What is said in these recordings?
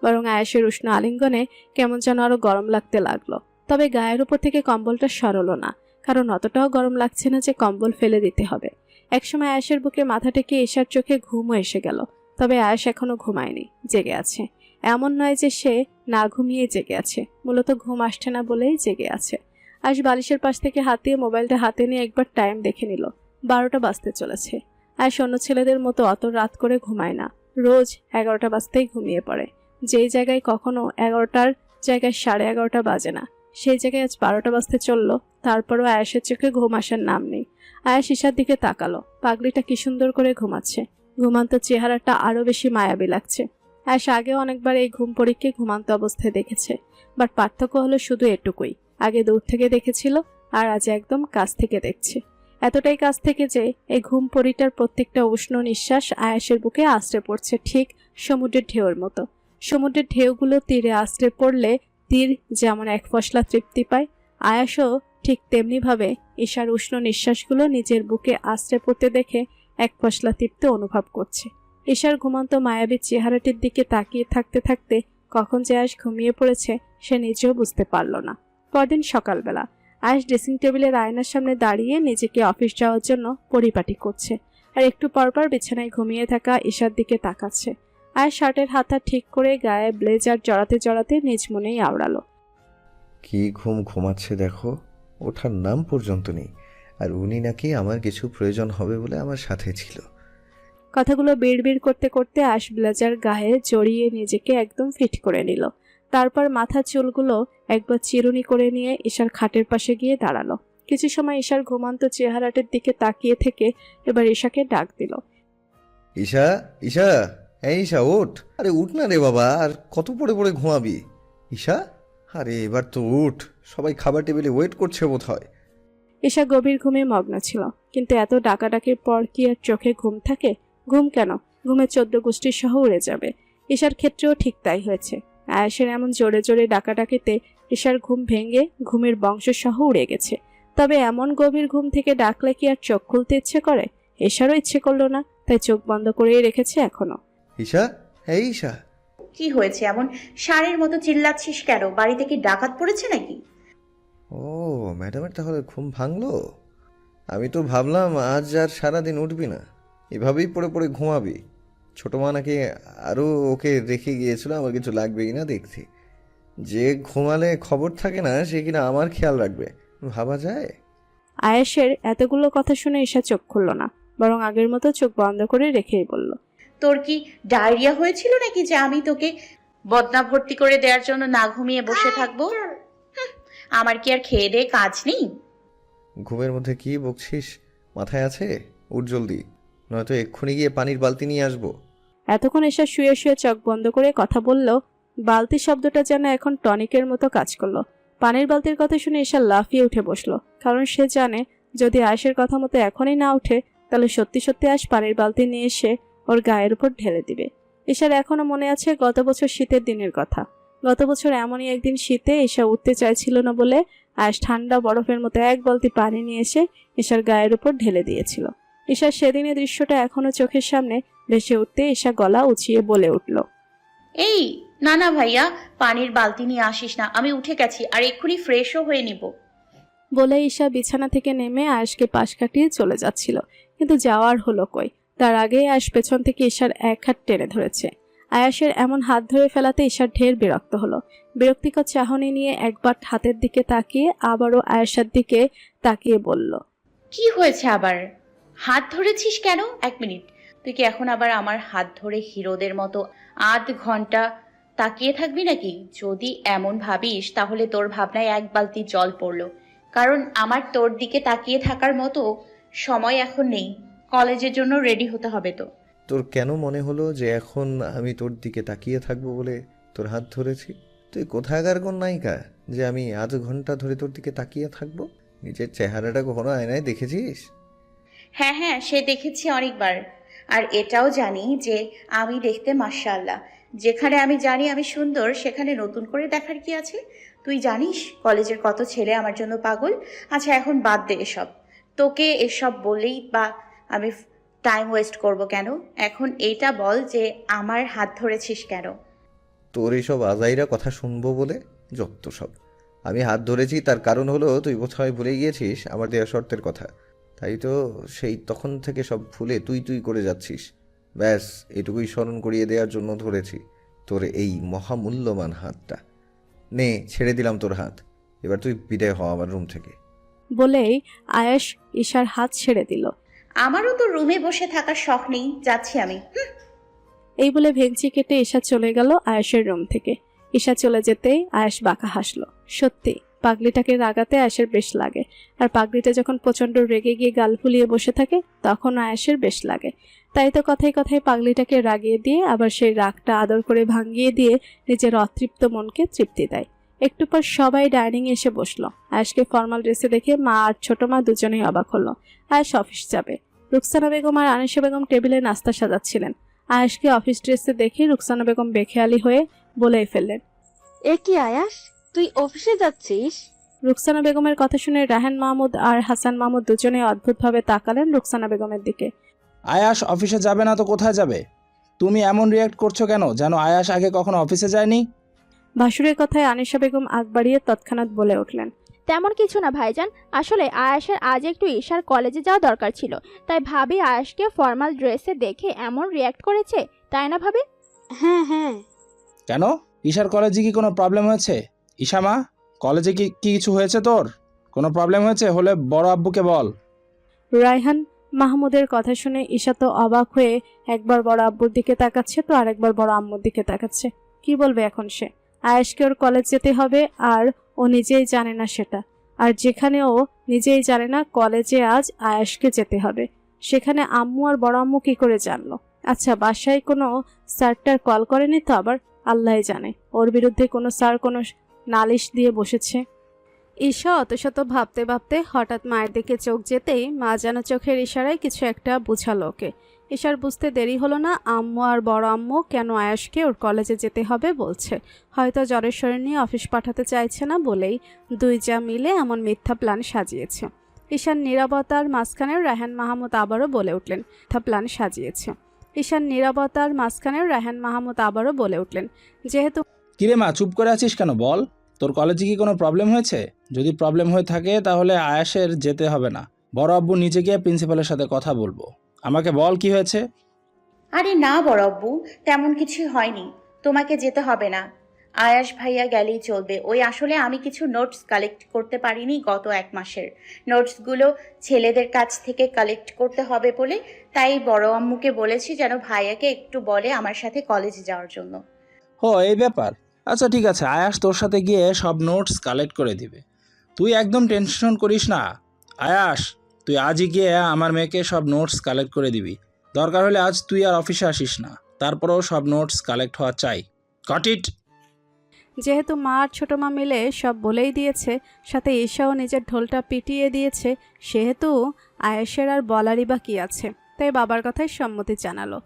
বরং আয়েশের উষ্ণ আলিঙ্গনে কেমন যেন আরো গরম লাগতে লাগলো। তবে গায়ের উপর থেকে কম্বলটা সরলো না, কারণ অতটাও গরম লাগছে না যে কম্বল ফেলে দিতে হবে। একসময় আয়েশের বুকে মাথা টেকে ঈশার চোখে ঘুমও এসে গেল। তবে আয়েশ এখনো ঘুমায়নি, জেগে আছে। এমন নয় যে সে না ঘুমিয়ে জেগে আছে, মূলত ঘুম আসছে না বলেই জেগে আছে। আয়েশ বালিশের পাশ থেকে হাত দিয়ে মোবাইলটা হাতে নিয়ে একবার টাইম দেখে নিল। 12টা বাজতে চলেছে। আয়েশ অন্য ছেলেদের মতো অত রাত করে ঘুমায় না, রোজ 11টা বাজতেই ঘুমিয়ে পড়ে। যেই জায়গায় কখনো 11টার জায়গায় 11:30 বাজে না, সেই জায়গায় আজ 12টা বাজতে চললো। তারপরও আয়েশের চোখে ঘুম আসার নাম নেই। আয়েশ ঈশার দিকে তাকালো, পাগলিটা কি সুন্দর করে ঘুমাচ্ছে। ঘুমান্ত চেহারাটা আরো বেশি মায়াবী লাগছে। আয়েশ আগেও অনেকবার এই ঘুম পরীকে ঘুমান্ত অবস্থায় দেখেছে, বাট পার্থক্য হলো শুধু এটুকুই, আগে দূর থেকে দেখেছিল আর আজ একদম কাছ থেকে দেখছে। এতটাই কাছ থেকে যে এই ঘুম পরীটার প্রত্যেকটা উষ্ণ নিঃশ্বাস আয়েশের বুকে আশ্রে পড়ছে, ঠিক সমুদ্রের ঢেউয়ের মতো। সমুদ্রের ঢেউগুলো তীরে আশ্রে পড়লে তীর যেমন এক ফসলা তৃপ্তি পায়, আয়েশও ঠিক তেমনি ভাবে ঈশার উষ্ণ নিঃশ্বাসগুলো নিজের বুকে আশ্রে পড়তে দেখে এক ফসলা তৃপ্তি অনুভব করছে। ঈশার ঘুমন্ত মায়াবী চেহারাটির দিকে তাকিয়ে থাকতে থাকতে কখন যে আয়েশ ঘুমিয়ে পড়েছে সে নিজেও বুঝতে পারল না। পরদিন সকালবেলা আয়েশ ড্রেসিং টেবিলের আয়নার সামনে দাঁড়িয়ে নিজেকে অফিস যাওয়ার জন্য পরিপাটি করছে, আর একটু পরপর বিছানায় ঘুমিয়ে থাকা ঈশার দিকে তাকাচ্ছে। আয়েশ শার্টের হাতা ঠিক করে গায়ে ব্লেজার জড়াতে জড়াতে নিজ মনেই আওড়ালো, কি ঘুম ঘুমাচ্ছে দেখো, ওঠার নাম পর্যন্ত নেই। আর উনি নাকি আমার কিছু প্রয়োজন হবে বলে আমার সাথে ছিল। কথাগুলো বিড়বিড় করতে করতে আয়েশ ব্লেজার গায়ে জড়িয়ে নিজেকে একদম ফিট করে নিল। তারপর মাথার চুলগুলো একবার চিরুনি করে নিয়ে ঈশার খাটের পাশে গিয়ে দাঁড়ালো। কিছু সময় ঈশার ঘুমান্ত চেহারাটির দিকে তাকিয়ে থেকে এবার ঈশাকে ডাক দিল, ঈশা, ঈশা, হ্যাঁ ঈশা ওঠ, আরে উঠ না রে বাবা, আর কত পড়ে পড়ে ঘুমাবি? ঈশা, আরে এবার তো উঠ, সবাই খাবার টেবিলে ওয়েট করছে বোধ হয়। ঈশা গভীর ঘুমে মগ্ন ছিল, কিন্তু এত ডাকাডাকির পর কি আর চোখে ঘুম থাকে? ঘুম কেন, ঘুমের 14 গোষ্ঠীর সহ উড়ে যাবে। ঈশার ক্ষেত্রেও ঠিক তাই হয়েছে। আয়েশের এমন জোরে জোরে ডাকাডাকিতে ঈশার ঘুম ভেঙে ঘুমের বংশ সহ উড়ে গেছে। তবে এমন গভীর ঘুম থেকে ডাকলে কি আর চোখ খুলতে ইচ্ছে করে? ঈশারও ইচ্ছে করলো না, তাই চোখ বন্ধ করেই রেখেছে এখনো। ঈশা, হ্যাঁ ঈশা। কি হয়েছে, এমন ষাঁড়ের মতো চিল্লাচ্ছিস কেন? বাড়িতে কি ডাকাত পড়েছে নাকি? ও, ম্যাডামের তাহলে ঘুম ভাঙলো। আমি তো ভাবলাম আজ আর সারাদিন উঠবি না, এভাবেই পড়ে পড়ে ঘুমাবি। ছোটো মা নাকি আরও ওকে রেখে গিয়েছিল আমার কিছু লাগবে কিনা দেখতে। যে ঘুমালে খবর থাকে না সে কিনা আমার খেয়াল রাখবে, ভাবা যায়? আয়েশের এতগুলো কথা শুনে ঈশা চোখ খুলল না, বরং আগের মতো চোখ বন্ধ করে রেখেই বলল, তোর কি ডায়রিয়া হয়েছিল নাকি যে আমি তোকে বদনা ভর্তি করে দেওয়ার জন্য না ঘুমিয়ে বসে থাকবো? আমার কি আর খেয়ে দে কাজ নেই? ঘুমের মধ্যে কি বকছিস? মাথায় আছে? উঠ জলদি, নয়তো এক্ষুনি গিয়ে পানির বালতি নিয়ে আসবো। এতক্ষণ ঈশা শুয়ে শুয়ে চোখ বন্ধ করে কথা বলল, বালতি শব্দটা যেন এখন টনিকের মতো কাজ করলো। পানির বালতির কথা শুনে ঈশা লাফিয়ে উঠে বসলো, কারণ সে জানে যদি আয়েশের কথা মতো এখনই না উঠে তাহলে সত্যি সত্যি আয়েশ পানির বালতি নিয়ে এসে ওর গায়ের উপর ঢেলে দিবে। ঈশার এখনো মনে আছে গত বছর শীতের দিনের কথা। গত বছর এমনই একদিন শীতে ঈশা উঠতে চাইছিল না বলে আয়েশ ঠান্ডা বরফের মতো এক বালতি পানি নিয়ে এসে ঈশার গায়ের উপর ঢেলে দিয়েছিল। ঈশার সেদিনের দৃশ্যটা এখনো চোখের সামনে ভেসে উঠতে ঈশা গলা উঁচিয়ে বলে উঠল, এই না না ভাইয়া, পানির বালতি নিয়ে আসিস না, আমি উঠে গেছি আর এক্ষুনি ফ্রেশও হয়ে নিব। বলে ঈশা বিছানা থেকে নেমে আয়েশকে পাশ কাটিয়ে চলে যাচ্ছিল, কিন্তু যাওয়ার হলো কই। তার আগেই আয়েশ পেছন থেকে ঈশার এক হাত টেনে ধরেছে। আয়েশের এমন হাত ধরে ফেলাতে ঈশার ঢের বিরক্ত হলো। বিরক্তিকর চাহনি নিয়ে একবার হাতের দিকে তাকিয়ে আবারও আয়েশার দিকে তাকিয়ে বলল, কি হয়েছে আবার? হাত ধরেছিস কেন? 1 মিনিট, তুই কি এখন আবার আমার হাত ধরে হিরোদের মতো আধ ঘন্টা তাকিয়ে থাকবি নাকি? যদি এমন ভাবিস তাহলে তোর ভাবনায় 1 বালতি জল পড়লো, কারণ আমার তোর দিকে তাকিয়ে থাকার মতো সময় এখন নেই। কলেজের জন্য রেডি হতে হবে তো। তোর কেন মনে হলো যে এখন আমি তোর দিকে তাকিয়ে থাকবো বলে তোর হাত ধরেছি? তুই কোথাকার কোন নায়িকা যে আমি আধ ঘন্টা ধরে তোর দিকে তাকিয়ে থাকবো? নিজের চেহারাটা কখনো আয়নায় দেখেছিস? হ্যাঁ হ্যাঁ, সে দেখেছি অনেকবার। আর এটাও জানি যে আমি দেখতে মাশাআল্লাহ। যেখানে আমি জানি আমি সুন্দর সেখানে নতুন করে দেখার কি আছে? তুই জানিস কলেজের কত ছেলে আমার জন্য পাগল। আচ্ছা এখন বাদ দে এসব, তোকে এসব বলেই বা আমি টাইম ওয়েস্ট করব কেন? এখন এইটা বল যে আমার হাত ধরেছিস কেন? তোর এইসব আজাইরা কথা শুনবো বলে যত সব। আমি হাত ধরেছি তার কারণ হলো তুই বোধহয় ভুলে গিয়েছিস আমার দেওয়া শর্তের কথা। তাই তো সেই তখন থেকে সব ভুলে তুই তুই করে যাচ্ছিস। ব্যাস এটুকুই স্মরণ করিয়ে দেওয়ার জন্য ধরেছি তোর এই মহামূল্যবান হাতটা। নে, ছেড়ে দিলাম তোর হাত। এবার তুই বিদায় হ আমার রুম থেকে। বলেই আয়াস ঈশার হাত ছেড়ে দিল। আমারও তো রুমে বসে থাকার শখ নেই, যাচ্ছি আমি। এই বলে ভেঙচি কেটে ঈশা চলে গেল আয়াসের রুম থেকে। ঈশা চলে যেতেই আয়াস বাঁকা হাসলো। সত্যি পাগলিটাকে রাগাতে আয়াসের বেশ লাগে, আর পাগলিটা যখন প্রচন্ড রেগে গিয়ে গাল ফুলিয়ে বসে থাকে তখন আয়াসের বেশ লাগে। তাই তো কথায় কথায় পাগলিটাকে রাগিয়ে দিয়ে আবার সেই রাগটা আদর করে ভাঙিয়ে দিয়ে নিজের অতৃপ্ত মনকে তৃপ্তি দেয়। একটু পর সবাই ডাইনিং এসে বসলো। আয়াসকে ফর্মাল ড্রেসে দেখে মা আর ছোট মা দুজনেই অবাক হলো। আয়াস অফিস যাবে। রুকসানা বেগম আর আনিশা বেগম টেবিলে নাস্তা সাজাচ্ছিলেন। আয়াসকে অফিস ড্রেসে দেখে রুকসানা বেগম বেখেয়ালি হয়ে বলেই ফেললেন, এ কি আয়াস, তুই অফিসে যাচ্ছিস? রুকসানা বেগমের কথা শুনে রাহান মাহমুদ আর হাসান মাহমুদ দুজনে অদ্ভুতভাবে তাকালেন রুকসানা বেগমের দিকে। আয়াস অফিসে যাবে না তো কোথায় যাবে? তুমি এমন রিয়াক্ট করছো কেন যেন আয়াস আগে কখনো অফিসে যায়নি? ভাসুরের কথায় আনিশা বেগম আগ বাড়িয়ে তৎক্ষণাৎ বলে উঠলেন, তেমন কিছু না ভাইজান, আসলে আয়াসের আজ একটু ঈশার কলেজে যাওয়া দরকার ছিল, তাই ভাবি আয়াসকে ফর্মাল ড্রেসে দেখে এমন রিয়াক্ট করেছে, তাই না ভাবি? হ্যাঁ হ্যাঁ। কেন, ঈশার কলেজে কি কোনো প্রবলেম হয়েছে? ঈশা মা, কলেজে কি কিছু হয়েছে? তোর কোনো প্রবলেম হয়েছে হলে বড় আব্বুকে বল। রায়হান মাহমুদের কথা শুনে ঈশা তো অবাক হয়ে একবার বড় আব্বুর দিকে তাকাচ্ছে তো আরেকবার বড় আম্মুর দিকে তাকাচ্ছে। কি বলবে এখন সে? আয়াসকে ওর কলেজ যেতে হবে আর ও নিজেই জানে না সেটা। আর যেখানে ও নিজেই জানে না কলেজে আজ আয়াসকে যেতে হবে, সেখানে আম্মু আর বড় আম্মু কি করে জানলো? আচ্ছা, বাসায় কোনো স্যারটার কল করেনি তো আবার? আল্লাহই জানে ওর বিরুদ্ধে কোনো স্যার কোনো নালিশ দিয়ে বসেছে। ঈশা অতশত ভাবতে ভাবতে হঠাৎ মায়ের দিকে চোখ যেতেই মা যেন চোখের ইশারায় কিছু একটা বুঝালো ওকে। ঈশার বুঝতে দেরি হলো না আম্মু আর বড় আম্মু কেন আয়াসকে ওর কলেজে যেতে হবে বলছে। হয়তো জ্বরের শরীর নিয়ে অফিস পাঠাতে চাইছে না বলেই দুই যা মিলে এমন মিথ্যা প্ল্যান সাজিয়েছে। ঈশার নীরবতার মাঝখানে রায়হান মাহমুদ আবারও বলে উঠলেন, মিথ্যা প্ল্যান সাজিয়েছে। ঈশার নীরবতার মাঝখানে রায়হান মাহমুদ আবারও বলে উঠলেন, যেহেতু কিরে মা, চুপ করে আছিস কেন? বল, তোর কলেজে কি কোনো প্রবলেম হয়েছে? যদি প্রবলেম হয়ে থাকে তাহলে আয়াসের যেতে হবে না, বড় আব্বু নিচে গিয়ে প্রিন্সিপালের সাথে কথা বলবো। আমাকে বল কি হয়েছে? আরে না বড় আব্বু, তেমন কিছু হয়নি, তোমাকে যেতে হবে না। আয়াস ভাইয়া গেলেই চলবে। ওই আসলে আমি কিছু নোটস কালেক্ট করতে পারিনি গত 1 মাসের। নোটসগুলো ছেলেদের কাছ থেকে কালেক্ট করতে হবে বলে, তাই বড় আম্মুকে বলেছি যেন ভাইয়াকে একটু বলে আমার সাথে কলেজে যাওয়ার জন্য। ও, এই ব্যাপার। আচ্ছা ঠিক আছে, আয়াস তোর সাথে গিয়ে সব নোটস কালেক্ট করে দিবে, তুই একদম টেনশন করিস না। আয়াস, তুই আজই গিয়ে আমার মেয়েকে সব নোটস কালেক্ট করে দিবি। দরকার হলে আজ তুই আর অফিসে আসিস না, তারপরেও সব নোটস কালেক্ট হওয়া চাই। Got it? যেহেতু মা আর ছোট মা মিলে সব বলেই দিয়েছে, সাথে ঈশাও নিজের ঢোলটা পিটিয়ে দিয়েছে, সেহেতু আয়েশের আর বলারই বা কি আছে, তাই বাবার কথায় সম্মতি জানালো।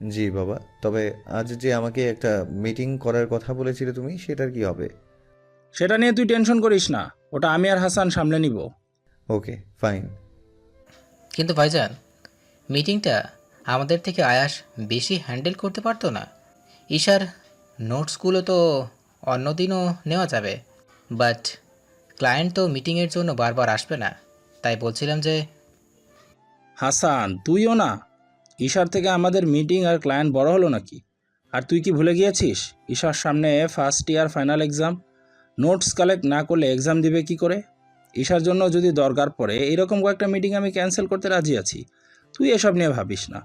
জি বাবা, তবে আজ যে আমাকে একটা মিটিং করার কথা বলেছিলে তুমি, সেটার কি হবে? সেটা নিয়ে তুই টেনশন করিস না, ওটা আমি আর হাসান সামলে নিব। ওকে, ফাইন। কিন্তু ভাইজান, মিটিংটা আমাদের থেকে আয়াস বেশি হ্যান্ডেল করতে পারতো না? ঈশার নোটসগুলো তো অন্যদিনও নেওয়া যাবে, বাট ক্লায়েন্ট তো মিটিংয়ের জন্য বারবার আসবে না, তাই বলছিলাম যে। হাসান, তুইও না? ঈশার থেকে আমাদের মিটিং আর ক্লায়েন্ট বড় হলো নাকি? আর তুই কি ভুলে গিয়েছিস ঈশার সামনে first year final exam? Notes collect না করলে এক্সাম দিবে কি করে? ঈশার জন্য যদি দরকার পড়ে এরকম কয়েকটা মিটিং আমি ক্যান্সেল করতে রাজি আছি, তুই এসব নিয়ে ভাবিস না।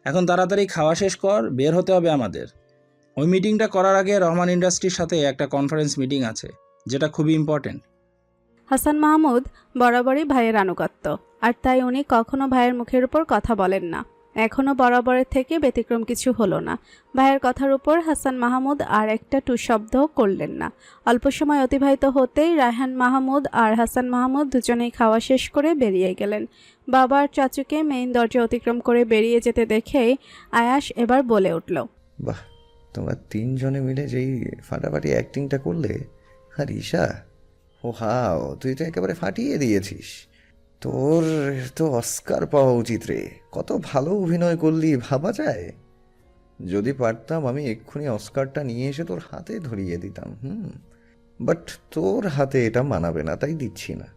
এখন তাড়াতাড়ি খাওয়া শেষ কর, বের হতে হবে আমাদের। ওই মিটিংটা করার আগে রহমান ইন্ডাস্ট্রির সাথে একটা কনফারেন্স মিটিং আছে, যেটা খুবই ইম্পর্টেন্ট। হাসান মাহমুদ বরাবরই ভাইয়ের আনুগত্য, আর তাই উনি কখনো ভাইয়ের মুখের উপর কথা বলেন না। এখনও বরাবরের থেকে ব্যতিক্রম কিছু হলো না। ভাইয়ের কথার উপর হাসান মাহমুদ আর একটা টু শব্দও করলেন না। অল্প সময় অতিবাহিত হতেই রায়হান মাহমুদ আর হাসান মাহমুদ দুজনেই খাওয়া শেষ করে বেরিয়ে গেলেন। বাবার চাচুকে মেইন দরজা অতিক্রম করে বেরিয়ে যেতে দেখেই আয়াস এবার বলে উঠল, বাহ, তোমরা তিনজনে মিলে যেই ফাটাফাটি অ্যাক্টিংটা করলে। আর ঈশা, ও হাও, তুই তো একেবারে ফাটিয়ে দিয়েছিস। তোর তো অস্কার পাওয়া উচিত রে, কত ভালো অভিনয় করলি ভাবা যায়। যদি পারতাম আমি এক্ষুনি অস্কারটা নিয়ে এসে তোর হাতে ধরিয়ে দিতাম। বাট তোর হাতে এটা মানাবে না, তাই দিচ্ছি না।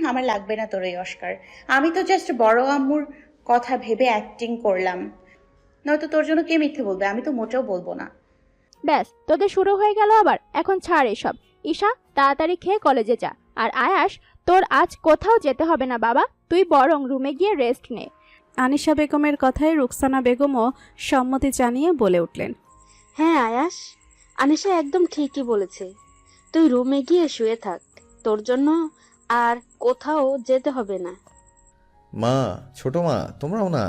আমার লাগবে না তোর এই অস্কার। আমি তো জাস্ট বড় আম্মুর কথা ভেবে অ্যাক্টিং করলাম, নয়তো তোর জন্য কে মিথ্যে বলবে? আমি তো মোটেও বলবো না। ব্যাস, তোদের শুরু হয়ে গেল আবার। এখন ছাড় এসব। ঈশা, তাড়াতাড়ি খেয়ে কলেজে যা। আর আয়াস, তোর আজ কোথাও যেতে হবে না বাবা, তুই বরং রুমে গিয়ে রেস্ট নে। আনিশা বেগমের কথায় রুকসানা বেগমও সম্মতি জানিয়ে বলে উঠলেন, হ্যাঁ আয়াস, আনিশা একদম ঠিকই বলেছে। তুই রুমে গিয়ে শুয়ে থাক, তোর জন্য আর কোথাও যেতে হবে না। মা, ছোট মা, তোমরাও না।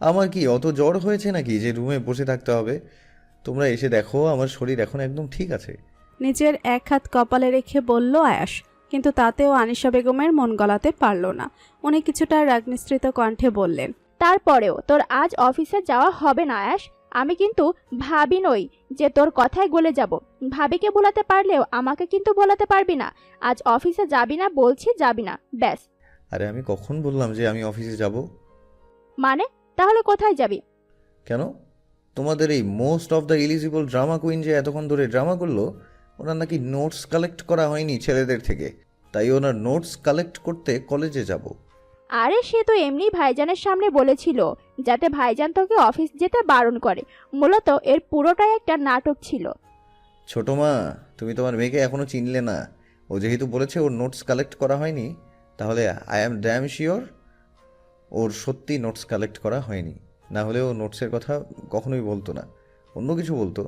আমার কি অত জ্বর হয়েছে নাকি যে রুমে বসে থাকতে হবে? তোমরা এসে দেখো, আমার শরীর এখন একদম ঠিক আছে। নিজের এক হাত কপালে রেখে বলল আয়াস, কিন্তু তাতেও আনিশা বেগমের মন গলাতে পারল না। উনি কিছুটা রাগনিস্ত্রিত কণ্ঠে বললেন, তারপরেও তোর আজ অফিসে যাওয়া হবে না আয়াস। আমি কিন্তু ভাবি নই যে তোর কথায় গলে যাব। ভাবিকে বোলাতে পারলেও আমাকে কিন্তু বোলাতে পারবি না। আজ অফিসে যাবি না বলছি, যাবি না, ব্যাস। আরে আমি কখন বললাম যে আমি অফিসে যাব? মানে তাহলে কোথায় যাবি? কেন? তোমাদের এই most of the eligible drama queen যে এতক্ষণ ধরে ড্রামা করলো, ওনার নাকি নোটস কালেক্ট করা হয়নি ছেলেদের থেকে, তাই ওনার নোটস কালেক্ট করতে কলেজে যাব। আরে সে তো এমনি ভাইজানের সামনে বলেছিল যাতে ভাইজান তোকে অফিস যেতে বারণ করে। মূলত এর পুরোটাই একটা নাটক ছিল। ছোট মা, তুমি তোমার মেয়েকে এখনো চিনলে না। ও যেহেতু বলেছে ওর নোটস কালেক্ট করা হয়নি, তাহলে আই অ্যাম ড্যাম শিওর ওর সত্যি নোটস কালেক্ট করা হয়নি। না হলে ও নোটসের কথা কখনোই বলতো না, অন্য কিছু বলতো।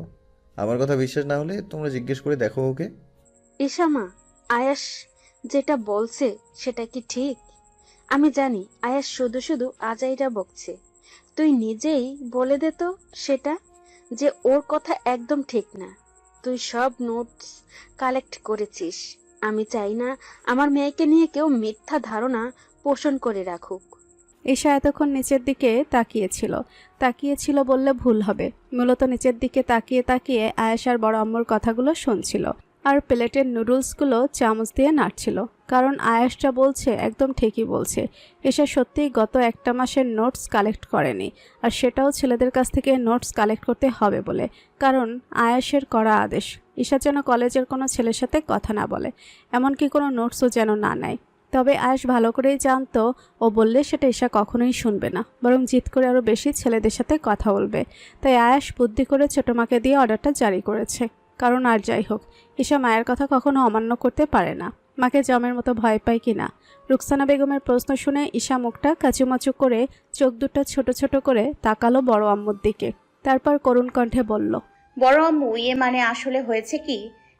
আমার কথা বিশ্বাস না হলে তোমরা জিজ্ঞেস করে দেখো ওকে। ঈশামা, আয়াস যেটা বলছে সেটা কি ঠিক? আমি জানি আয়াস শুধু শুধু আজাইরা বকছে। তুই নিজেই বলে দে তো সেটা, যে ওর কথা একদম ঠিক না। তুই সব নোটস কালেক্ট করেছিস। আমি চাই না আমার মেয়েকে নিয়ে কেউ মিথ্যা ধারণা পোষণ করে রাখুক। ঈশা এতক্ষণ নিচের দিকে তাকিয়েছিল বললে ভুল হবে। মূলত নিচের দিকে তাকিয়ে তাকিয়ে আয়েশার বড় আম্মুর কথাগুলো শুনছিল, আর প্লেটের নুডলসগুলো চামচ দিয়ে নাড়ছিল। কারণ আয়েশ যা বলছে একদম ঠিকই বলছে। ঈশা সত্যিই গত একটা মাসের নোটস কালেক্ট করেনি, আর সেটাও ছেলেদের কাছ থেকে নোটস কালেক্ট করতে হবে বলে। কারণ আয়েশের করা আদেশ ঈশা যেন কলেজের কোনো ছেলের সাথে কথা না বলে, এমনকি কোনো নোটসও যেন না নেয়। তবে আয়েশ ভালো করেই জানতো ও বললে সেটা ঈশা কখনোই শুনবে না, বরং জিদ করে আরও বেশি ছেলেদের সাথে কথা বলবে। তাই আয়েশ বুদ্ধি করে ছোটো মাকে দিয়ে অর্ডারটা জারি করেছে। কারণ আর যাই হোক, ঈশা মায়ের কথা কখনো অমান্য করতে পারে না, মাকে জমের মতো ভয় পায় কি না। রুকসানা বেগমের প্রশ্ন শুনে ঈশা মুখটা কাচুমাচু করে চোখ দুটো ছোট ছোট করে তাকালো বড় আম্মুর দিকে। তারপর করুণ কণ্ঠে বলল, বড় আম্মু, মানে আসলে হয়েছে কি?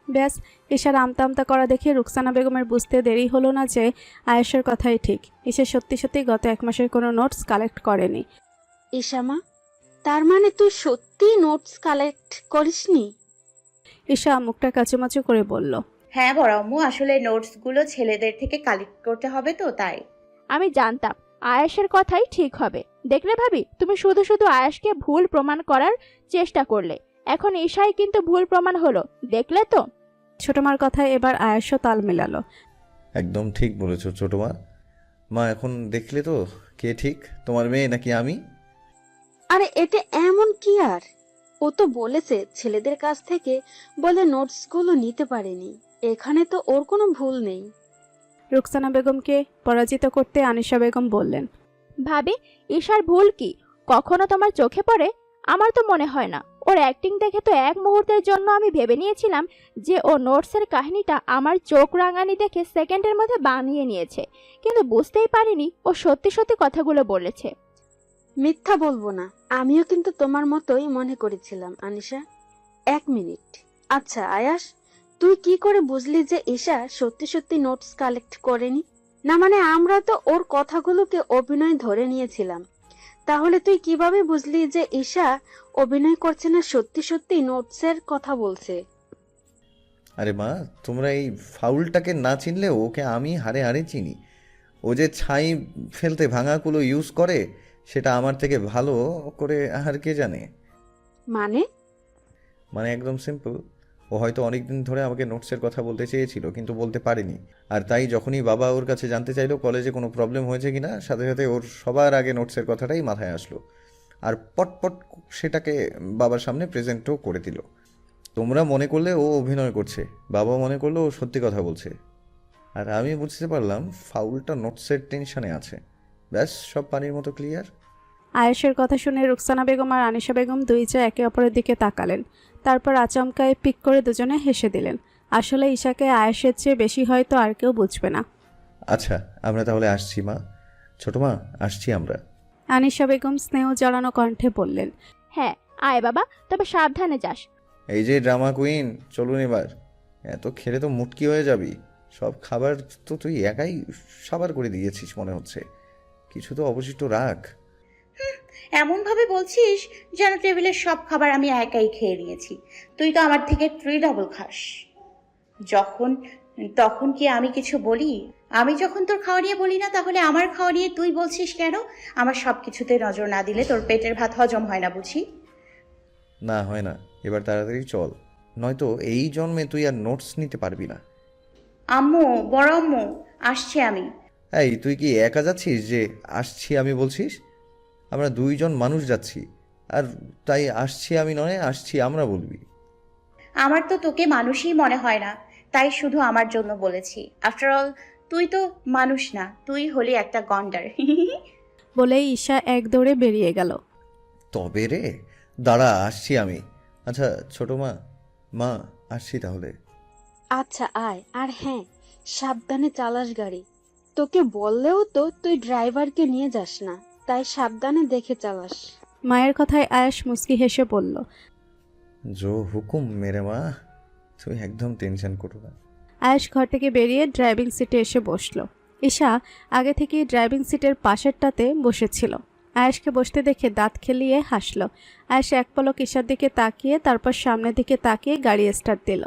ব্যাস, ঈশার আমতা আমতা করা দেখে রুকসানা বেগমের বুঝতে দেরি হলো না যে আয়েশের কথাই ঠিক। ঈশা সত্যি সত্যি গত এক মাসের কোনো নোটস কালেক্ট করেনি। ঈশামা, তার মানে তুই সত্যি নোটস কালেক্ট করিসনি? ঈশা মুখটা কাচুমাচু করে বলল, হ্যাঁ বড় আম্মু, আসলে নোটসগুলো ছেলেদের থেকে কালেক্ট করতে হবে তো তাই। আমি জানতাম আয়াসের কথাই ঠিক হবে। দেখলে ভাবি, তুমি শুধু শুধু আয়াসকে ভুল প্রমাণ করার চেষ্টা করলে। এখন ঈশাই কিন্তু ভুল প্রমাণ হলো, দেখলে তো? ছোট মার কথায় এবার আয়েশও তাল মেলালো। একদম ঠিক বলেছো ছোট মা। মা, এখন দেখলে তো কে ঠিক, তোমার মেয়ে নাকি আমি? আরে এতে এমন কি আর? ও তো বলেছে ছেলেদের কাছ থেকে বলে নোটস গুলো নিতে পারেনি। এখানে তো ওর কোনো ভুল নেই। রুকসানা বেগমকে পরাজিত করতে আনিশা বেগম বললেন, ভাবি, ঈশার ভুল কি কখনো তোমার চোখে পড়ে? আমার তো মনে হয় না। ওর অ্যাক্টিং দেখে তো এক মুহূর্তের জন্য আমি ভেবে নিয়েছিলাম যে ও নোটসের কাহিনীটা আমার চোখ রাঙানি দেখে সেকেন্ডের মধ্যে বানিয়ে নিয়েছে, কিন্তু বুঝতেই পারিনি ও সত্যি সত্যি কথাগুলো বলেছে। মিথ্যা বলবো না, আমিও কিন্তু তোমার মতোই মনে করেছিলাম আনিশা। এক মিনিট, আচ্ছা আয়াস, তুই কি করে বুঝলি যে ঈশা সত্যি সত্যি নোটস কালেক্ট করেনি? না মানে আমরা তো ওর কথাগুলোকে অভিনয় ধরে নিয়েছিলাম। তাহলে তুই কিভাবে বুঝলি যে ঈশা অভিনয় করছে না, সত্যি সত্যি নোটসের কথা বলছে? আরে মা, তোমরা এই ফাউলটাকে না চিনলে ওকে আমি হাড়ে হাড়ে চিনি। ও যে ছাই ফেলতে ভাঙাগুলো ইউজ করে সেটা আমার থেকে ভালো করে আর কে জানে। মানে একদম সিম্পল। ও হয়তো অনেকদিন ধরে আমাকে নোটসের কথা বলতে চেয়েছিল, কিন্তু বলতে পারেনি। আর তাই যখনই বাবা ওর কাছে জানতে চাইলো কলেজে কোনো প্রবলেম হয়েছে কিনা, সাথে সাথে ওর সবার আগে নোটসের কথাটাই মাথায় আসলো। আর পটপট সেটাকে বাবার সামনে প্রেজেন্টও করে দিল। তোমরা মনে করলে ও অভিনয় করছে, বাবা মনে করলে ও সত্যি কথা বলছে, আর আমি বুঝতে পারলাম ফাউলটা নোটসের টেনশনে আছে। ব্যাস, সব পানির মতো ক্লিয়ার। আয়েশের কথা শুনে রুকসানা বেগম আর আনিশা বেগম দুই চা একে অপরের দিকে তাকালেন। তারপর আচমকায় পিক করে দুজনে হেসে দিলেন। আসলে ঈশাকে আয়েশের চেয়ে বেশি হয়তো আর কেউ বুঝবে না। আচ্ছা, আমরা তাহলে আসছি মা। ছোট মা, আসছি আমরা। আনিশা বেগম স্নেহ জড়ানো কণ্ঠে বললেন। হ্যাঁ আয় বাবা, তবে সাবধানে যাস। এই যে ড্রামা কুইন, চলুন এবার। এত খেলে তো মুটকি হয়ে যাবি। সব খাবার তো তুই একাই সাবার করে দিয়েছিস মনে হচ্ছে। কিছু তো অবশিষ্ট রাখ। এমনভাবে বলছিস যেন টেবিলের সব খাবার আমি একাই খেয়ে নিয়েছি। তুই তো আমার থেকে 3 খাস। তখন কি আমি কিছু বলি? আমি যখন তোর খাওয়া নিয়ে বলি না, তাহলে আমার খাওয়া নিয়ে তুই বলছিস কেন? আমার সব কিছুতে নজর না দিলে তোর পেটের ভাত হজম হয় না বুঝি? না হয় না, এবার তাড়াতাড়ি চল, নয়তো এই জন্মে তুই আর নোটস নিতে পারবি না। আম্মু, বড় আম্মু, আসছি আমি। এই, তুই কি একা যাচ্ছিস যে আসছি আমি বলছিস? আমরা দুইজন মানুষ যাচ্ছি, আর তাই আসছি আমি নয়, আসছি আমরা বলবি। আমার তো তোকে মানুষই মনে হয় না, তাই শুধু আমার জন্য বলেছি। আফটার অল তুই তো মানুষ না, তুই হলি একটা গন্ডার। বলেই ঈশা এক দৌড়ে বেরিয়ে গেল। তবে রে, দাঁড়া, আসছি আমি। আচ্ছা ছোট মা, মা আসছি তাহলে। আচ্ছা আয়, আর হ্যাঁ, সাবধানে চালাস গাড়ি। তোকে বললেও তো তুই ড্রাইভারকে নিয়ে যাস না, তাই সাবধানে দেখে চালাস। মায়ের কথায় আয়েশ মুচকি হেসে বলল। জো হুকুম মেরে মা, তুই একদম টেনশন করো না। আয়েশ ঘর থেকে বেরিয়ে ড্রাইভিং সিটে এসে বসলো। ঈশা আগে থেকেই ড্রাইভিং সিটের পাশেরটাতে বসেছিল। আয়েশকে বসতে দেখে দাঁত খেলিয়ে হাসলো। আয়েশ এক পলক ঈশার দিকে তাকিয়ে তারপর সামনের দিকে তাকিয়ে গাড়ি স্টার্ট দিল।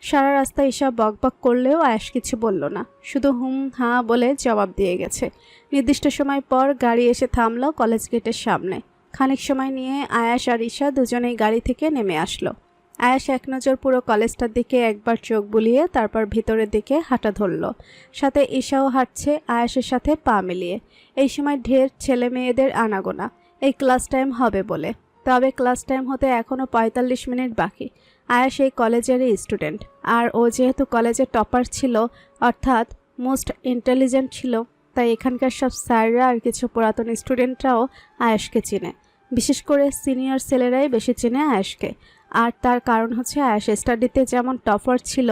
সারা রাস্তা ঈশা বকবক করলেও আয়েশ কিছু বলল না, শুধু হুম হাঁ বলে জবাব দিয়ে গেছে। নির্দিষ্ট সময় পর গাড়ি এসে থামলো কলেজ গেটের সামনে। খানিক সময় নিয়ে আয়েশ আর ঈশা দুজনেই গাড়ি থেকে নেমে আসলো। আয়েশ এক নজর পুরো কলেজটার দিকে একবার চোখ বুলিয়ে তারপর ভিতরের দিকে হাঁটা ধরল। সাথে ঈশাও হাঁটছে আয়েশের সাথে পা মিলিয়ে। এই সময় ঢের ছেলে মেয়েদের আনাগোনা, এই ক্লাস টাইম হবে বলে। তবে ক্লাস টাইম হতে এখনও 45 মিনিট বাকি। আয়েশ এই কলেজেরই স্টুডেন্ট, আর ও যেহেতু কলেজের টপার ছিল, অর্থাৎ মোস্ট ইন্টেলিজেন্ট ছিল, তাই এখানকার সব স্যাররা আর কিছু পুরাতন স্টুডেন্টরাও আয়েশকে চিনে। বিশেষ করে সিনিয়র ছেলেরাই বেশি চেনে আয়েশকে। আর তার কারণ হচ্ছে আয়েশ স্টাডিতে যেমন টপার ছিল,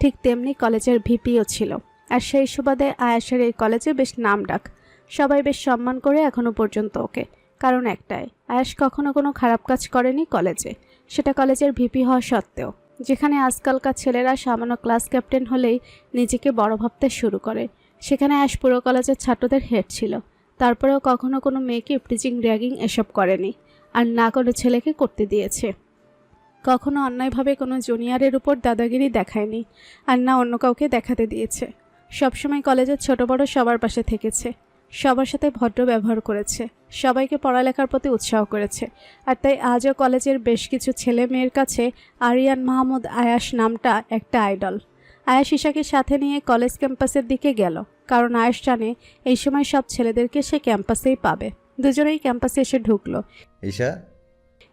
ঠিক তেমনি কলেজের ভিপিও ছিল। আর সেই সুবাদে আয়েশের এই কলেজে বেশ নামডাক, সবাই বেশ সম্মান করে এখনো পর্যন্ত ওকে। কারণ একটাই, আয়েশ কখনো কোনো খারাপ কাজ করেনি কলেজে, সেটা কলেজের ভিপি হওয়া সত্ত্বেও। যেখানে আজকালকার ছেলেরা সামান্য ক্লাস ক্যাপ্টেন হলেই নিজেকে বড় ভাবতে শুরু করে, সেখানে আয়েশ পুরো কলেজের ছাত্রদের হেড ছিল। তারপরেও কখনো কোনো মেয়েকে প্রিচিং র্যাগিং এসব করেনি, আর না কোনো ছেলেকে করতে দিয়েছে। কখনো অন্যায়ভাবে কোনো জুনিয়রের উপর দাদাগিরি দেখায়নি, আর না অন্য কাউকে দেখাতে দিয়েছে। সবসময় কলেজের ছোট বড় সবার পাশে থেকেছে, সবার সাথে ভদ্র ব্যবহার করেছে, সবাইকে পড়ালেখার প্রতি উৎসাহ করেছে। আর তাই আজও কলেজের বেশ কিছু ছেলে মেয়ের কাছে আরিয়ান মাহমুদ আয়াস নামটা একটা আইডল। আয়াস ঈশাকে সাথে নিয়ে কলেজ ক্যাম্পাসের দিকে গেল, কারণ আয়াস জানে এই সময় সব ছেলেদেরকে সে ক্যাম্পাসেই পাবে। দুজনেই ক্যাম্পাসে এসে ঢুকলো। ঈশা।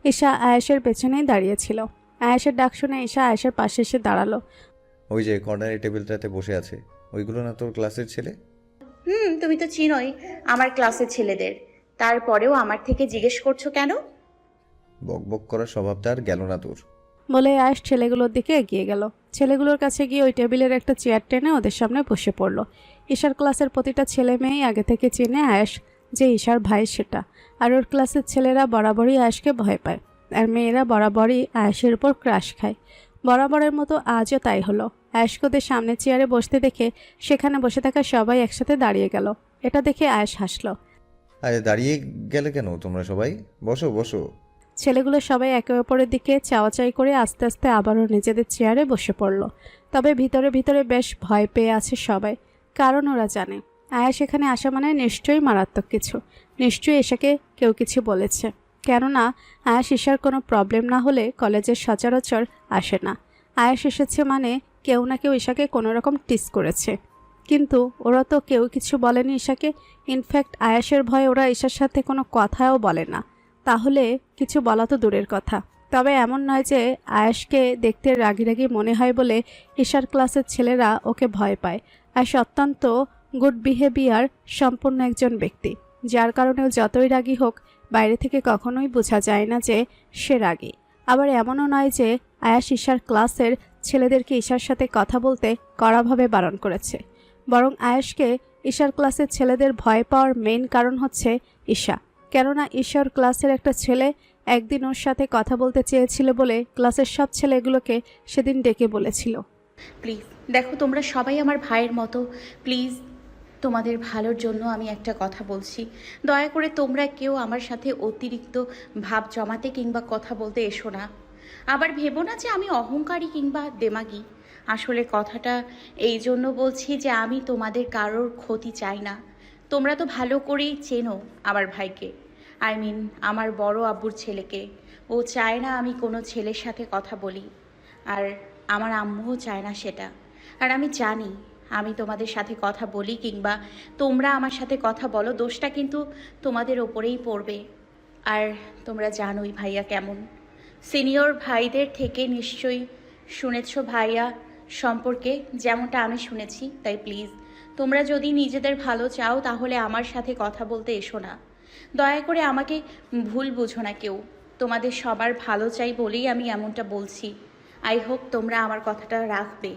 ঈশা আয়েশের পেছনেই দাঁড়িয়েছিল। আয়েশের ডাক শুনে ঈশা আয়েশের পাশে এসে দাঁড়ালো। ওই যে কর্নারের টেবিলটাতে বসে আছে, ওইগুলো না তোর ক্লাসের ছেলে? তুমি তো চিনোই আমার ক্লাসের ছেলেদের, তারপরেও আমার থেকে জিজ্ঞেস করছো কেন? বকবক করার স্বভাবটা আর গেল না তোর। বলে আয়েশ ছেলেগুলোর দিকে এগিয়ে গেল। ছেলেগুলোর কাছে গিয়ে ওই টেবিলের একটা চেয়ার টেনে ওদের সামনে বসে পড়ল। ঈশার ক্লাসের প্রতিটা ছেলে মেয়েই আগে থেকে চেনে আয়েশ যে ঈশার ভাই সেটা, আর ওর ক্লাসের ছেলেরা বরাবরই আয়েশকে ভয় পায়, আর মেয়েরা বরাবরই আয়েশের উপর ক্রাশ খায়। বরাবরের মতো আজও তাই হলো। আয়েশকে ওদের সামনের চেয়ারে বসতে দেখে সেখানে বসে থাকা সবাই একসাথে দাঁড়িয়ে গেল। এটা দেখে আয়েশ হাসলো। আরে দাঁড়িয়ে গেলে কেন তোমরা সবাই? বসো বসো। ছেলেগুলো সবাই একে অপরের দিকে চাওয়াচাই করে আস্তে আস্তে আবারও নিজেদের চেয়ারে বসে পড়ল। তবে ভিতরে ভিতরে বেশ ভয় পেয়ে আছে সবাই, কারণ ওরা জানে আয়েশ এখানে আসা মানে নিশ্চয়ই মারাত্মক কিছু, নিশ্চয়ই ঈশাকে কেউ কিছু বলেছে। কেননা আয়েশ ঈশার কোনো প্রবলেম না হলে কলেজের সচরাচর আসে না। আয়েশ এসেছে মানে কেউ না কেউ ঈশাকে কোনো রকম টিস করেছে, কিন্তু ওরা তো কেউ কিছু বলেনি ঈশাকে। ইনফ্যাক্ট আয়েশের ভয়ে ওরা ঈশার সাথে কোনো কথাও বলে না। তাহলে কিছু বলা তো দূরের কথা। তবে এমন নয় যে আয়াশকে দেখতে রাগী রাগী মনে হয় বলে ঈশার ক্লাসের ছেলেরা ওকে ভয় পায়। আয়াশ অত্যন্ত গুড বিহেভিয়ার সম্পন্ন একজন ব্যক্তি, যার কারণেও যতই রাগী হোক বাইরে থেকে কখনোই বোঝা যায় না যে সে রাগী। আবার এমনও নয় যে আয়াশ ঈশার ক্লাসের ছেলেদেরকে ঈশার সাথে কথা বলতে কড়াভাবে বারণ করেছে, বরং আয়াশকে ঈশার ক্লাসের ছেলেদের ভয় পাওয়ার মেইন কারণ হচ্ছে ঈশা। কেননা ঈশার ক্লাসের একটা ছেলে একদিন ওর সাথে কথা বলতে চেয়েছিল বলে ক্লাসের সব ছেলেগুলোকে সেদিন ডেকে বলেছিল, প্লিজ দেখো, তোমরা সবাই আমার ভাইয়ের মতো, প্লিজ তোমাদের ভালোর জন্য আমি একটা কথা বলছি, দয়া করে তোমরা কেউ আমার সাথে অতিরিক্ত ভাব জমাতে কিংবা কথা বলতে এসো না। আবার ভেবো না যে আমি অহংকারী কিংবা দেমাগী। আসলে কথাটা এই জন্য বলছি যে আমি তোমাদের কারোর ক্ষতি চাই না। তোমরা তো ভালো করেই চেনো আমার ভাইকে, আমার বড় আব্বুর ছেলেকে। ও চায় না আমি কোনো ছেলের সাথে কথা বলি, আর আমার আম্মুও চায় না সেটা। আর আমি জানি আমি তোমাদের সাথে কথা বলি কিংবা তোমরা আমার সাথে কথা বলো, দোষটা কিন্তু তোমাদের ওপরেই পড়বে। আর তোমরা জানোই ভাইয়া কেমন। সিনিয়র ভাইদের থেকে নিশ্চয়ই শুনেছো ভাইয়া সম্পর্কে, যেমনটা আমি শুনেছি। তাই প্লিজ তোমরা যদি নিজেদের ভালো চাও তাহলে আমার সাথে কথা বলতে এসো না। দয়া করে আমাকে ভুল বুঝো না কেউ। তোমাদের সবার ভালো চাই বলেই আমি এমনটা বলছি। আই হোপ তোমরা আমার কথাটা রাখবে।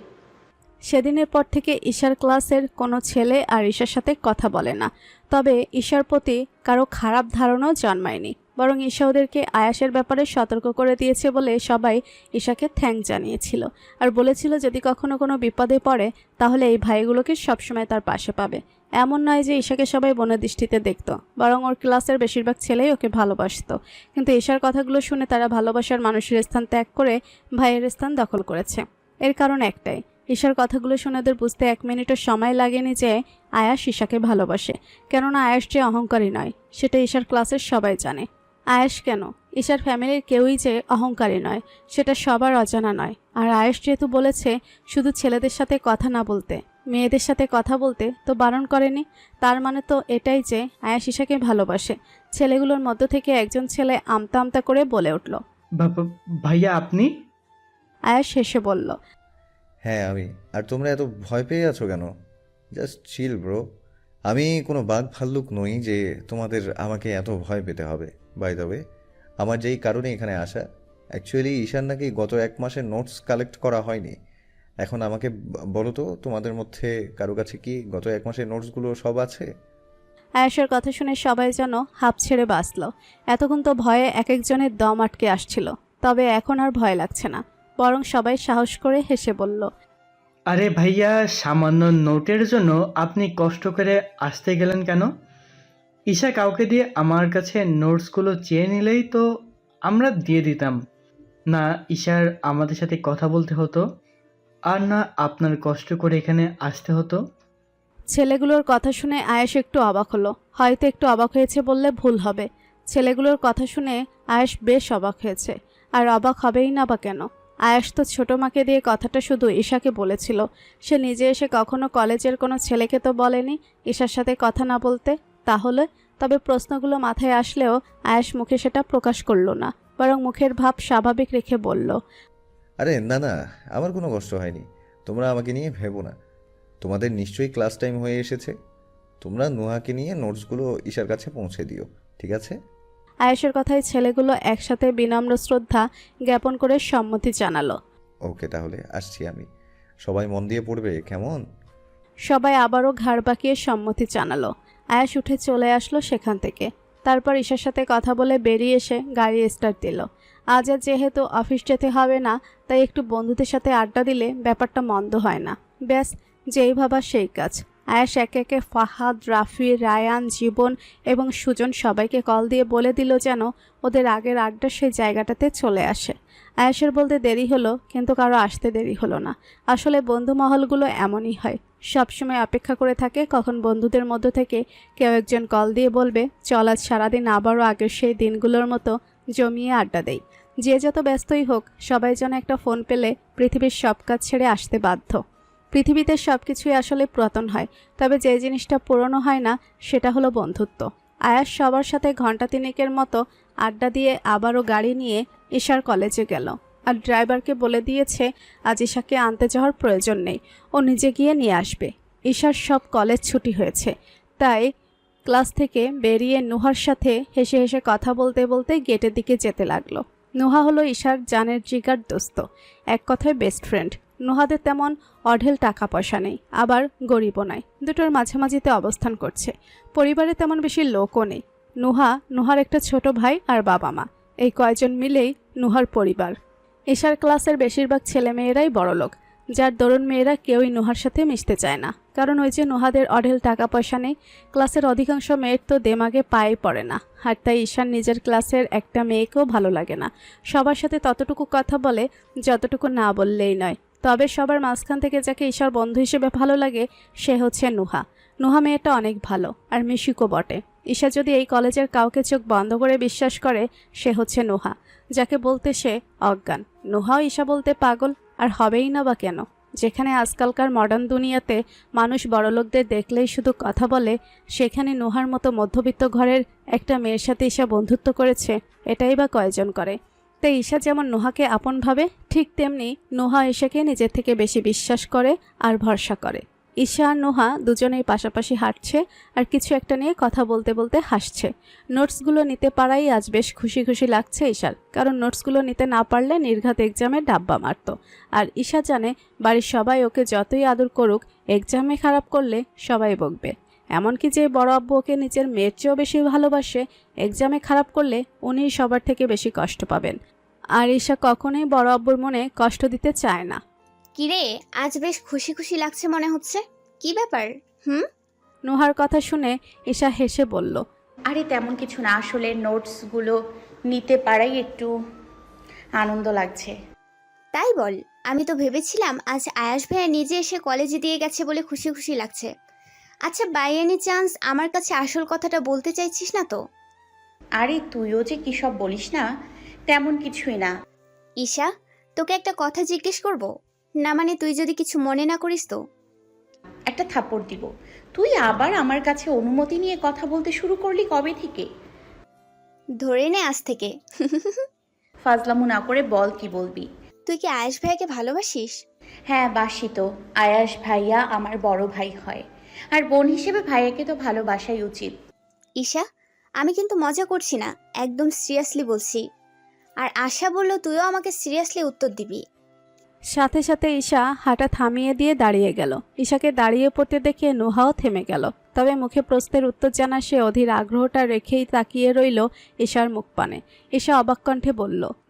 সেদিনের পর থেকে ঈশার ক্লাসের কোনো ছেলে আর ঈশার সাথে কথা বলে না। তবে ঈশার প্রতি কারো খারাপ ধারণাও জন্মায়নি, বরং ঈশা ওদেরকে আয়াসের ব্যাপারে সতর্ক করে দিয়েছে বলে সবাই ঈশাকে থ্যাঙ্ক জানিয়েছিল আর বলেছিল যদি কখনো কোনো বিপদে পড়ে তাহলে এই ভাইগুলোকে সবসময় তার পাশে পাবে। এমন নয় যে ঈশাকে সবাই বোনের দৃষ্টিতে দেখত, বরং ওর ক্লাসের বেশিরভাগ ছেলেই ওকে ভালোবাসত। কিন্তু ঈশার কথাগুলো শুনে তারা ভালোবাসার মানুষের স্থান ত্যাগ করে ভাইয়ের স্থান দখল করেছে। এর কারণ একটাই, ঈশার কথাগুলো শুনে ওদের বুঝতে 1 মিনিটও সময় লাগেনি যে আয়াস ঈশাকে ভালোবাসে। কেননা আয়াস যে অহংকারী নয় সেটা ঈশার ক্লাসের সবাই জানে। আয়াস কেন, ঈশার ফ্যামিলির কেউই যে অহংকারী নয় সেটা সবার অজানা নয়। আর আয়াস যেহেতু বলেছে শুধু ছেলেদের সাথে কথা না বলতে, মেয়েদের সাথে কথা বলতে, তো বারণ করেনি। তার মানে তো এটাই যে আয়াস ঈশাকে ভালোবাসে। ছেলেগুলোর মধ্য থেকে একজন ছেলে আমতা আমতা করে বলে উঠল, ভাইয়া আপনি? আয়াস হেসে বলল, হ্যাঁ আমি। আর তোমরা এত ভয় পেয়ে আছো কেন? Just chill bro. আমি কোনো বাঘ ভাল্লুক নই যে তোমাদের আমাকে এত ভয় পেতে হবে। বাই দ্য ওয়ে, আমার যেই কারণে এখানে আসা, অ্যাকচুয়ালি ঈশান নাকি গত 1 মাসের নোটস কালেক্ট করা হয়নি। এখন আমাকে বলো তো, তোমাদের মধ্যে কারো কাছে কি গত 1 মাসের নোটসগুলো সব আছে? আয়াসের কথা শুনে সবাই যেন হাঁপ ছেড়ে বাঁচল। এতক্ষণ তো ভয়ে এক একজনের দম আটকে আসছিল, তবে এখন আর ভয় লাগছে না, বরং সবাই সাহস করে হেসে বলল, আরে ভাইয়া, সামান্য নোটের জন্য আপনি কষ্ট করে আসতে গেলেন কেন? ঈশা কাউকে দিয়ে আমার কাছে নোটসগুলো চেয়ে নিলেই তো আমরা দিয়ে দিতাম। না ঈশার আমাদের সাথে কথা বলতে হতো, আর না আপনার কষ্ট করে এখানে আসতে হতো। ছেলেগুলোর কথা শুনে আয়াস একটু অবাক হলো। হয়তো একটু অবাক হয়েছে বললে ভুল হবে। ছেলেগুলোর কথা শুনে আয়াস বেশ অবাক হয়েছে। আর অবাক হবেই না বা কেন? আয়াস তো ছোটো মাকে দিয়ে কথাটা শুধু ঈশাকে বলেছিল। সে নিজে এসে কখনো কলেজের কোনো ছেলেকে তো বলেনি ঈশার সাথে কথা না বলতে। তাহলে তবে প্রশ্নগুলো মাথায় আসলেও আয়াস মুখে সেটা প্রকাশ করলো না, বরং মুখের ভাব স্বাভাবিক রেখে বলল, আরে না না, আমার কোনো কষ্ট হয়নি। তোমরা আমাকে নিয়ে ভেবো না। তোমাদের নিশ্চয়ই ক্লাস টাইম হয়ে এসেছে। তোমরা নুহাকে নিয়ে নোটসগুলো ঈশার কাছে পৌঁছে দিও, ঠিক আছে? আয়াসের কথায় ছেলেগুলো একসাথে বিনম্র শ্রদ্ধা জ্ঞাপন করে সম্মতি জানালো। ওকে, তাহলে আসছি আমি। সবাই মন দিয়ে পড়বে, কেমন? সবাই আবারও ঘাড় বাঁকিয়ে সম্মতি জানালো। আয়াস উঠে চলে আসলো সেখান থেকে। তারপর ঈশার সাথে কথা বলে বেরিয়ে এসে গাড়ি স্টার্ট দিল। আজ আর যেহেতু অফিস যেতে হবে না, তাই একটু বন্ধুদের সাথে আড্ডা দিলে ব্যাপারটা মন্দ হয় না। ব্যাস, যেই ভাবা সেই কাজ। আয়াস একে একে ফাহাদ, রাফি, রায়ান, জীবন এবং সুজন সবাইকে কল দিয়ে বলে দিল যেন ওদের আগের আড্ডা সেই জায়গাটাতে চলে আসে। আয়াসের বলতে দেরি হলো, কিন্তু কারো আসতে দেরি হলো না। আসলে বন্ধু মহলগুলো এমনই হয়, সবসময় অপেক্ষা করে থাকে কখন বন্ধুদের মধ্য থেকে কেউ একজন কল দিয়ে বলবে চল আজ সারাদিন আবারও আগের সেই দিনগুলোর মতো জমিয়ে আড্ডা দেই। যে যত ব্যস্তই হোক, সবাই যেন একটা ফোন পেলে পৃথিবীর সব কাজ ছেড়ে আসতে বাধ্য। পৃথিবীতে সব কিছুই আসলে পুরাতন হয়, তবে যে জিনিসটা পুরনো হয় না সেটা হলো বন্ধুত্ব। আয়াস সবার সাথে ঘন্টা তিনেকের মতো আড্ডা দিয়ে আবারও গাড়ি নিয়ে ঈশার কলেজে গেল। আর ড্রাইভারকে বলে দিয়েছে আজ ঈশাকে আনতে যাওয়ার প্রয়োজন নেই, ও নিজে গিয়ে নিয়ে আসবে। ঈশার সব কলেজ ছুটি হয়েছে, তাই ক্লাস থেকে বেরিয়ে নুহার সাথে হেসে হেসে কথা বলতে বলতে গেটের দিকে যেতে লাগলো। নুহা হলো ঈশার জানের জিগার দোস্ত, এক কথায় বেস্ট ফ্রেন্ড। নুহাদের তেমন অঢেল টাকা পয়সা নেই, আবার গরিবও নয়, দুটোর মাঝামাঝিতে অবস্থান করছে। পরিবারে তেমন বেশি লোকও নেই। নুহার একটা ছোট ভাই আর বাবা মা, এই কয়জন মিলেই নুহার পরিবার। ঈশার ক্লাসের বেশিরভাগ ছেলেমেয়েরাই বড়লোক, যার দরুন মেয়েরা কেউই নুহার সাথে মিশতে চায় না, কারণ ওই যে নুহাদের অঢেল টাকা পয়সা নেই। ক্লাসের অধিকাংশ মেয়ের তো দেমাগে পায়ে পড়ে না, আর তাই ঈশার নিজের ক্লাসের একটা মেয়েকেও ভালো লাগে না। সবার সাথে ততটুকু কথা বলে যতটুকু না বললেই নয়। তবে সবার মাঝখান থেকে যাকে ঈশার বন্ধু হিসেবে ভালো লাগে সে হচ্ছে নুহা। নুহা মেয়েটা অনেক ভালো আর মিশুকও বটে। ঈশা যদি এই কলেজের কাউকে চোখ বন্ধ করে বিশ্বাস করে সে হচ্ছে নুহা, যাকে বলতে সে অজ্ঞান। নুহাও ঈশা বলতে পাগল, আর হবেই না বা কেন? যেখানে আজকালকার মডার্ন দুনিয়াতে মানুষ বড়লোকদের দেখলেই শুধু কথা বলে, সেখানে নুহার মতো মধ্যবিত্ত ঘরের একটা মেয়ের সাথে ঈশা বন্ধুত্ব করেছে, এটাই বা কয়জন করে? তাই ঈশা যেমন নুহাকে আপন ভাবে, ঠিক তেমনি নুহা ঈশাকে নিজের থেকে বেশি বিশ্বাস করে আর ভরসা করে। ঈশা আর নুহা দুজনেই পাশাপাশি হাঁটছে আর কিছু একটা নিয়ে কথা বলতে বলতে হাসছে। নোটসগুলো নিতে পারাই আজ বেশ খুশি খুশি লাগছে ঈশার, কারণ নোটসগুলো নিতে না পারলে নির্ঘাত এক্সামে ডাব্বা মারত। আর ঈশা জানে বাড়ির সবাই ওকে যতই আদর করুক, এক্সামে খারাপ করলে সবাই বকবে। এমনকি যে বড় আব্বু ওকে নিজের মেয়ের চেয়েও বেশি ভালোবাসে, এক্সামে খারাপ করলে উনিই সবার থেকে বেশি কষ্ট পাবেন। আর ঈশা কখনোই বড় আব্বুর মনে কষ্ট দিতে চায় না। কিরে, আজ বেশ খুশি খুশি লাগছে মনে হচ্ছে, কি ব্যাপার? নুহার কথা শুনে ঈশা হেসে বলল, আরে তেমন কিছু না, আসলে নোটসগুলো নিতে পারাই একটু আনন্দ লাগছে। তাই বল, আমি তো ভেবেছিলাম আজ আয়াস ভাইয়া নিজে এসে কলেজে দিয়ে গেছে বলে খুশি খুশি লাগছে। আচ্ছা, বাই এনি চান্স আমার কাছে আসল কথাটা বলতে চাইছিস না তো? আরে তুইও যে কী সব বলিস না, তেমন কিছুই না। ঈশা, তোকে একটা কথা জিজ্ঞেস করব? না মানে তুই যদি কিছু মনে না করিস তো। একটা থাপ্পড় দিব। তুই আবার আমার কাছে অনুমতি নিয়ে কথা বলতে শুরু করলি কবে থেকে? ধরে নে আজ থেকে। ফাজলামু না করে বল, কি বলবি? তুই কি আয়াস ভাইয়াকে ভালোবাসিস? হ্যাঁ বাসি তো। আয়াস ভাইয়া আমার বড় ভাই হয়, আর বোন হিসেবে ভাইয়াকে তো ভালোবাসাই উচিত। ঈশা, আমি কিন্তু মজা করছি না, একদম সিরিয়াসলি বলছি। আর আশা বলল তুইও আমাকে সিরিয়াসলি উত্তর দিবি। সাথে সাথে ঈশা হাঁটা থামিয়ে দিয়ে দাঁড়িয়ে গেল। ঈশাকে দাঁড়িয়ে পড়তে দেখে নুহাও থেমে গেল, তবে মুখে প্রশ্নের উত্তর জানা সে অধীর আগ্রহটা রেখেই তাকিয়ে রইল ঈশার মুখ পানে। ঈশা অবাক কণ্ঠে বলল,